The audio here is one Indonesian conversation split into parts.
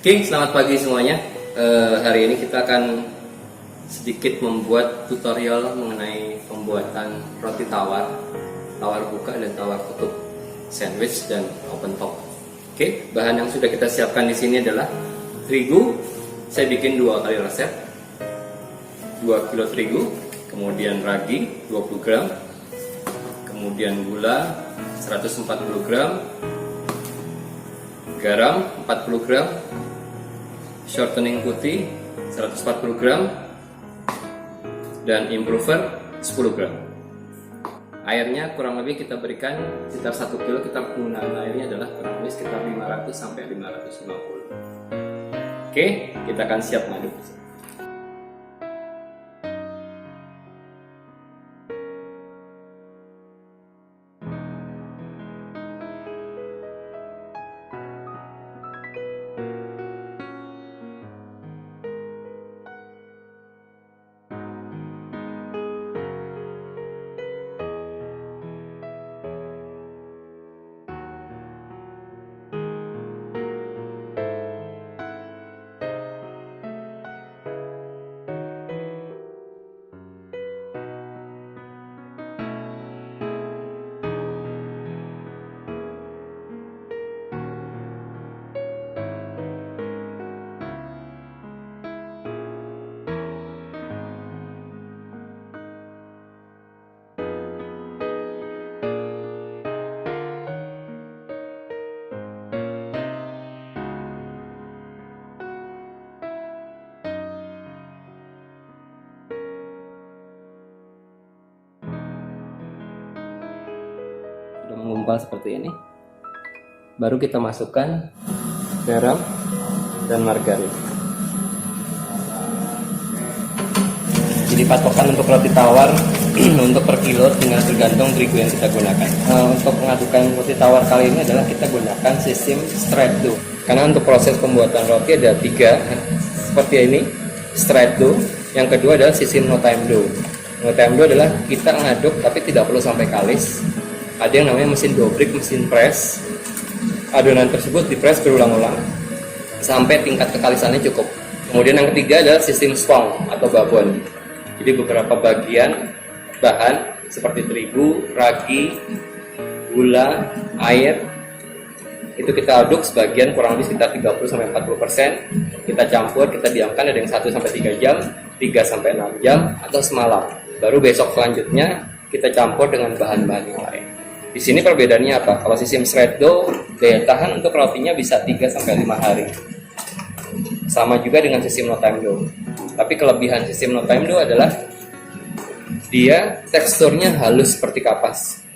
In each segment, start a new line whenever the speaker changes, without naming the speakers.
Oke, selamat pagi semuanya. Hari ini kita akan sedikit membuat tutorial mengenai pembuatan roti tawar buka dan tawar tutup, sandwich dan open top. Oke, bahan yang sudah kita siapkan di sini adalah terigu. Saya bikin 2 kali resep. 2 kilo terigu, kemudian ragi 20 gram, kemudian gula 140 gram, garam 40 gram, shortening putih 140 gram, dan improver 10 gram. Airnya kurang lebih kita berikan sekitar 1 kilo. Kita penggunaan airnya adalah kurang lebih sekitar 500 sampai 550. Oke, kita akan siap ngaduk. Sudah menggumpal seperti ini, baru kita masukkan garam dan margarin. Jadi patokan untuk roti tawar untuk per kilo tinggal tergantung terigu yang kita gunakan. Untuk mengadukan roti tawar kali ini adalah kita gunakan sistem straight dough. Karena untuk proses pembuatan roti ada 3 seperti ini, straight dough. Yang kedua adalah sistem no time dough. No time dough adalah kita ngaduk tapi tidak perlu sampai kalis. Ada yang namanya mesin dobrik, mesin press. Adonan tersebut dipres berulang-ulang sampai tingkat kekalisannya cukup. Kemudian yang ketiga adalah sistem swang atau babon. Jadi beberapa bagian bahan seperti terigu, ragi, gula, air itu kita aduk sebagian kurang lebih sekitar 30-40%. Kita campur, kita diamkan, ada yang 1-3 jam, 3-6 jam, atau semalam. Baru besok selanjutnya kita campur dengan bahan-bahan yang lain. Di sini perbedaannya apa? Kalau sistem straight dough, daya tahan untuk rotinya bisa 3-5 hari. Sama juga dengan sistem no time dough. Tapi kelebihan sistem no time dough adalah dia teksturnya halus seperti kapas.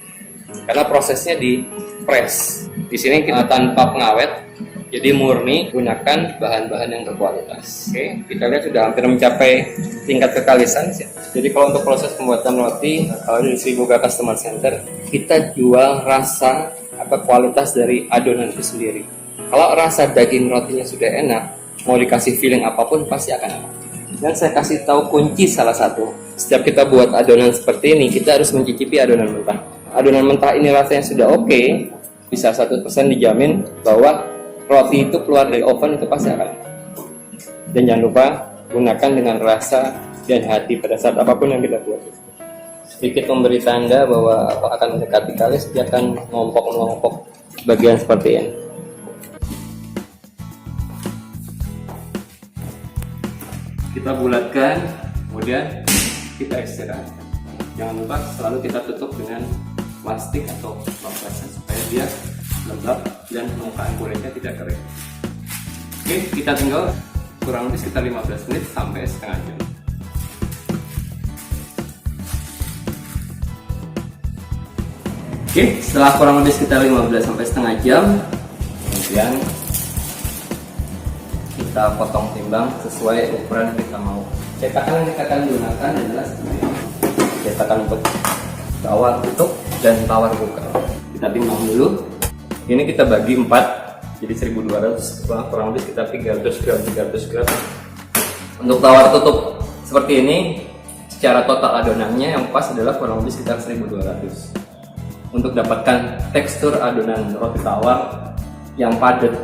Karena prosesnya di press. Di sini kita tanpa pengawet, jadi murni gunakan bahan-bahan yang berkualitas. Oke, kita lihat sudah hampir mencapai tingkat kekalisan. Jadi kalau untuk proses pembuatan roti, kalau di Sribuga Customer Center, kita jual rasa atau kualitas dari adonan itu sendiri. Kalau rasa daging rotinya sudah enak, mau dikasih filling apapun pasti akan enak. Dan saya kasih tahu kunci salah satu. Setiap kita buat adonan seperti ini, kita harus mencicipi adonan mentah. Adonan mentah ini rasanya sudah oke, bisa 100% dijamin bahwa roti itu keluar dari oven itu pasti akan enak. Dan jangan lupa gunakan dengan rasa dan hati pada saat apapun yang kita buat. Sedikit memberi tanda bahwa akan mendekati kalis, dia akan ngompok bagian seperti ini. Kita bulatkan, kemudian kita istirahatkan. Jangan lupa selalu kita tutup dengan plastik atau basah supaya dia lembab dan permukaan kulitnya tidak kering. Oke, kita tinggal kurang lebih sekitar 15 menit sampai setengah jam. Oke, setelah kurang lebih sekitar 15 sampai setengah jam, kemudian kita potong timbang sesuai ukuran yang kita mau. Cetakan yang kita akan gunakan adalah seperti ini. Cetakan untuk tawar tutup dan tawar buka. Kita timbang dulu. Ini kita bagi 4, jadi 1200, kurang lebih sekitar 300 gram. Untuk tawar tutup seperti ini, secara total adonannya yang pas adalah kurang lebih sekitar 1200. Untuk dapatkan tekstur adonan roti tawar yang padat,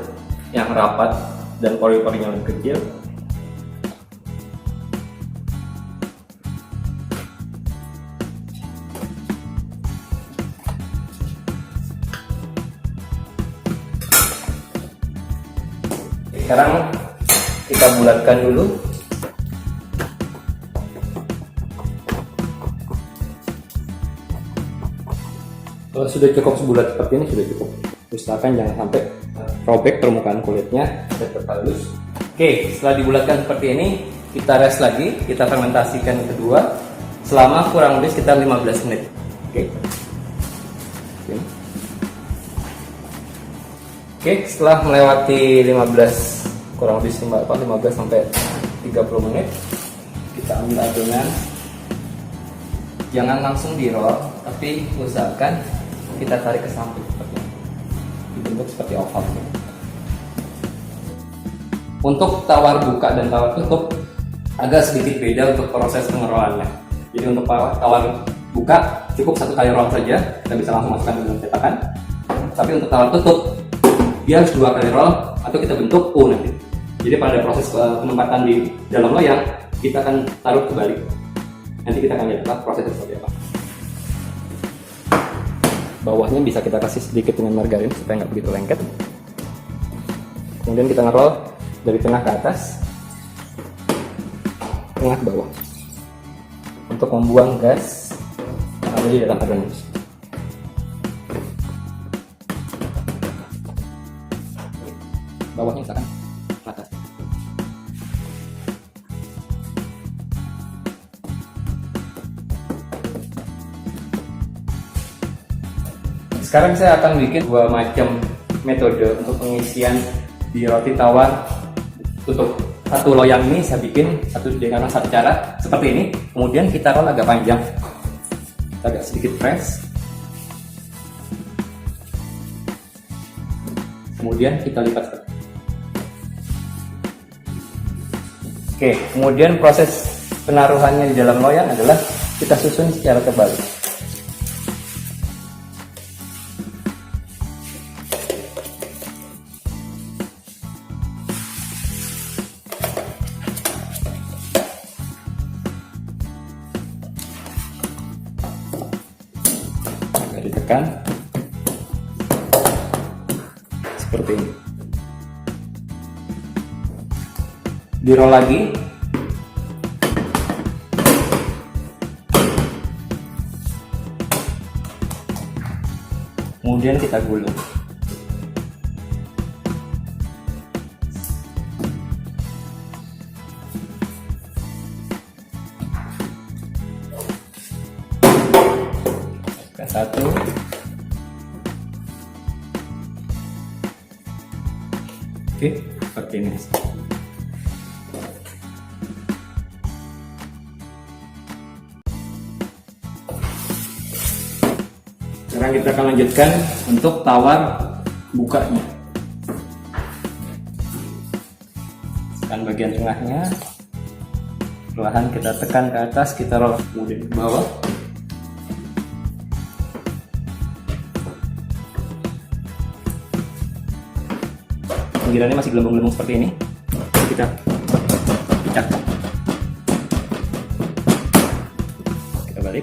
yang rapat, dan pori-porinya lebih kecil. Sekarang kita bulatkan dulu. Kalau sudah cukup sebulat seperti ini sudah cukup. Usahakan jangan sampai robek permukaan kulitnya, tetap halus. Oke, setelah dibulatkan seperti ini, kita rest lagi, kita fermentasikan kedua selama kurang lebih sekitar 15 menit. Oke, setelah melewati 15 sampai 30 menit, kita ambil adonan. Jangan langsung di roll, tapi usahakan kita tarik ke samping seperti ini, dibentuk seperti oval. Untuk tawar buka dan tawar tutup agak sedikit beda untuk proses pengerolannya. Jadi untuk tawar buka cukup 1 kali roll saja, kita bisa langsung masukkan ke dalam cetakan. Tapi untuk tawar tutup dia harus 2 kali roll atau kita bentuk U nanti. Jadi pada proses penempatan di dalam loyang kita akan taruh kebalik. Nanti kita akan lihat prosesnya seperti apa. Bawahnya bisa kita kasih sedikit dengan margarin supaya nggak begitu lengket. Kemudian kita ngerol dari tengah ke atas, tengah ke bawah, untuk membuang gas yang ada di dalam adonan. Bawahnya misalkan ke atas. Sekarang saya akan bikin 2 macam metode untuk pengisian di roti tawar tutup. Satu loyang ini saya bikin dengan satu cara seperti ini. Kemudian kita roll agak panjang, agak sedikit press. Kemudian kita lipat. Oke, kemudian proses penaruhannya di dalam loyang adalah kita susun secara terbalik. Ditekan seperti ini, di roll lagi, kemudian kita gulung. Satu, oke, seperti ini. Sekarang kita akan lanjutkan untuk tawar bukanya. Tekan bagian tengahnya, perlahan kita tekan ke atas, kita roll kemudian ke bawah. Pinggirannya masih gelembung-gelembung seperti ini, kita pecah, kita balik.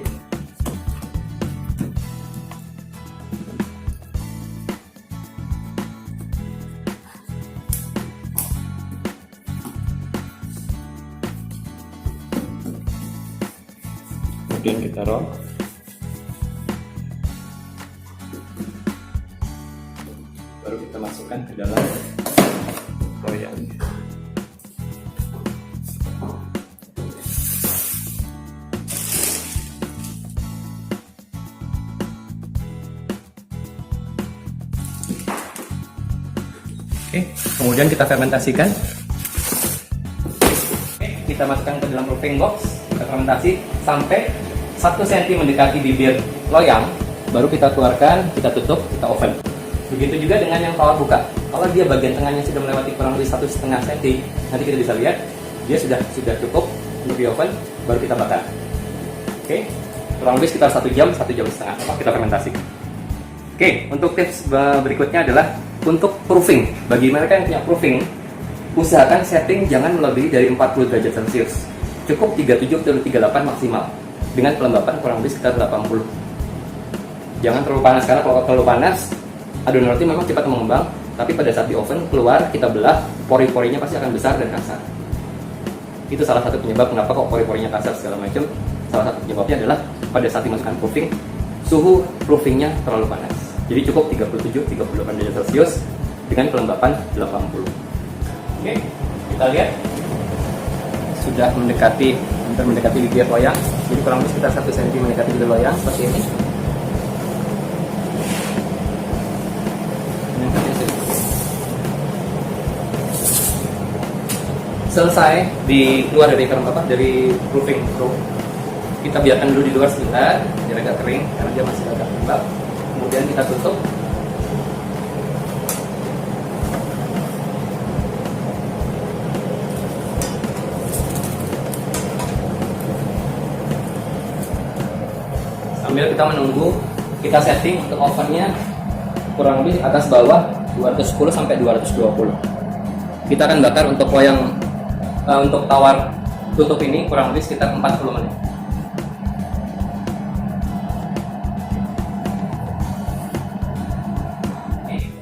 Kemudian kita roll. Baru kita masukkan ke dalam loyang. Oke, kemudian kita fermentasikan. Kita masukkan ke dalam proofing box, kita fermentasi sampai 1 cm mendekati bibir loyang, baru kita keluarkan, kita tutup, kita oven. Begitu juga dengan yang tawar buka. Kalau dia bagian tengahnya sudah melewati kurang lebih 1,5 cm, nanti kita bisa lihat dia sudah cukup untuk di oven, baru kita bakar. Oke, kurang lebih sekitar 1 jam, 1,5 jam kita fermentasi. Oke, untuk tips berikutnya adalah untuk proofing. Bagi mereka yang punya proofing, Usahakan setting jangan melebihi dari 40 derajat Celcius. Cukup 37 atau 38 maksimal. Dengan kelembapan kurang lebih sekitar 80. Jangan terlalu panas, karena kalau terlalu panas adonan roti memang cepat mengembang, tapi pada saat di oven keluar kita belah, pori-porinya pasti akan besar dan kasar. Itu salah satu penyebab kenapa kok pori-porinya kasar segala macam. Salah satu penyebabnya adalah pada saat dimasukkan proofing, suhu proofingnya terlalu panas. Jadi cukup 37-38 derajat Celcius dengan kelembapan 80. Oke, kita lihat sudah mendekati, hampir mendekati bibir loyang. Jadi kurang lebih sekitar 1 cm mendekati bibir loyang seperti ini. Selesai keluar dari dari proofing room, kita biarkan dulu di luar sebentar biar agak kering karena dia masih agak lembab. Kemudian kita tutup. Sambil kita menunggu, kita setting untuk ovennya kurang lebih atas bawah 210 sampai 220. Kita akan bakar untuk loyang untuk tawar tutup ini kurang lebih sekitar 40 menit.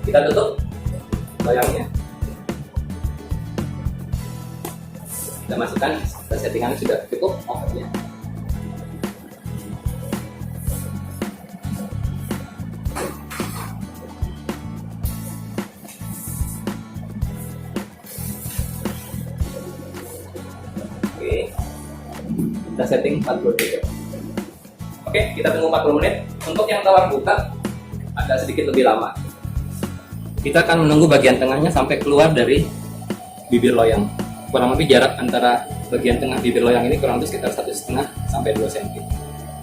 Kita tutup loyangnya. Kita masukkan, kita settingan sudah cukup ovennya. Kita setting 40 derajat. Oke, kita tunggu 40 menit. Untuk yang tawar buka agak sedikit lebih lama. Kita akan menunggu bagian tengahnya sampai keluar dari bibir loyang. Kurang lebih jarak antara bagian tengah bibir loyang ini kurang lebih sekitar 1,5 sampai 2 cm.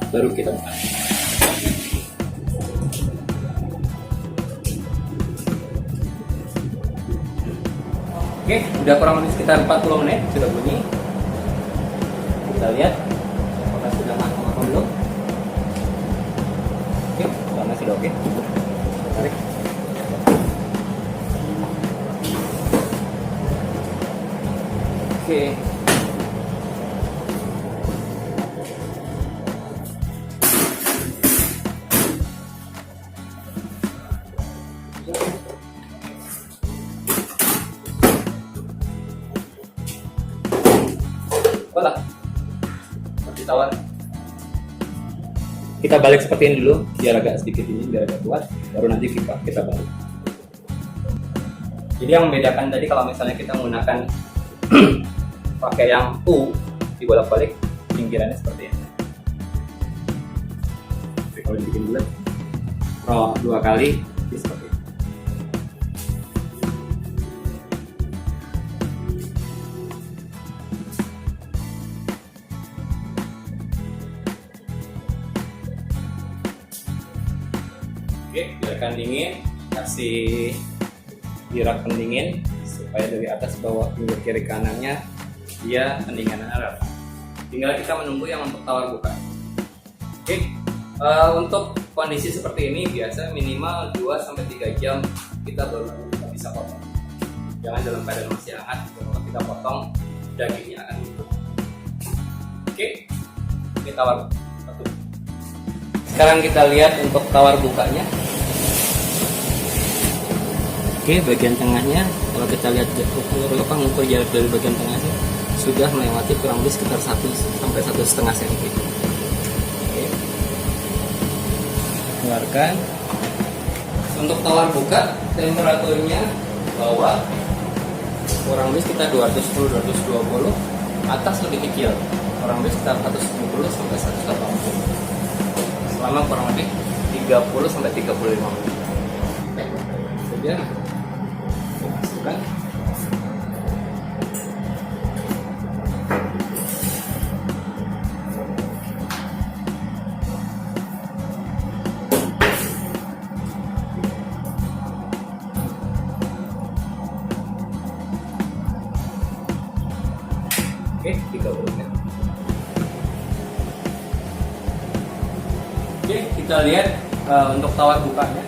Baru kita buka. Oke, udah kurang lebih sekitar 40 menit sudah bunyi. Kita lihat apakah sudah matang atau belum. Oke, warna sudah oke. Tarik. Oke. Voilà. Tawar. Kita balik seperti ini dulu biar agak sedikit ini, biar agak kuat, baru nanti kita balik. Jadi yang membedakan tadi kalau misalnya kita menggunakan pakai yang U dibolak-balik, pinggirannya seperti ini. Jadi kalau dibikin bulat, roll 2 kali seperti ini. Oke, biarkan dingin, kasih dirak pendingin supaya dari atas bawah pinggir kiri kanannya dia pendinginan Arab. Tinggal kita menunggu yang untuk tawar buka. Oke, untuk kondisi seperti ini biasa minimal 2-3 jam kita baru bisa potong. Jangan dalam keadaan masih hangat, kalau kita potong dagingnya akan luntur. Oke, ini tawar buka. Sekarang kita lihat untuk tawar bukanya. Oke, bagian tengahnya kalau kita lihat mengukur jarak dari bagian tengahnya sudah melewati kurang lebih sekitar 1 sampai 1,5 cm. Oke, keluarkan. Untuk tawar buka temperaturnya bawah kurang lebih sekitar 210-220, atas lebih kecil kurang lebih sekitar 170 sampai 180 selama kurang lebih 30 sampai 35 menit. Kemudian masukkan. Oke, 30 menit. Oke, kita lihat untuk tawar bukanya.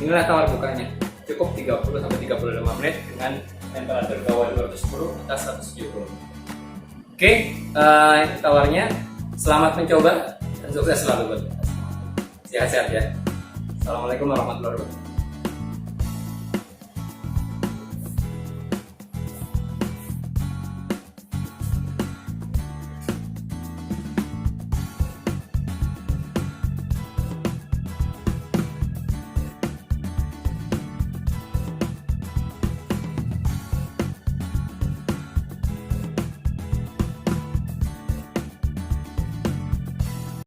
Inilah tawar bukanya. Cukup 30 sampai 35 menit dengan temperatur bawah 210 atas 170. Oke, itu tawarnya. Selamat mencoba dan sukses selalu buat kita. Sehat-sehat ya. Assalamualaikum warahmatullahi wabarakatuh.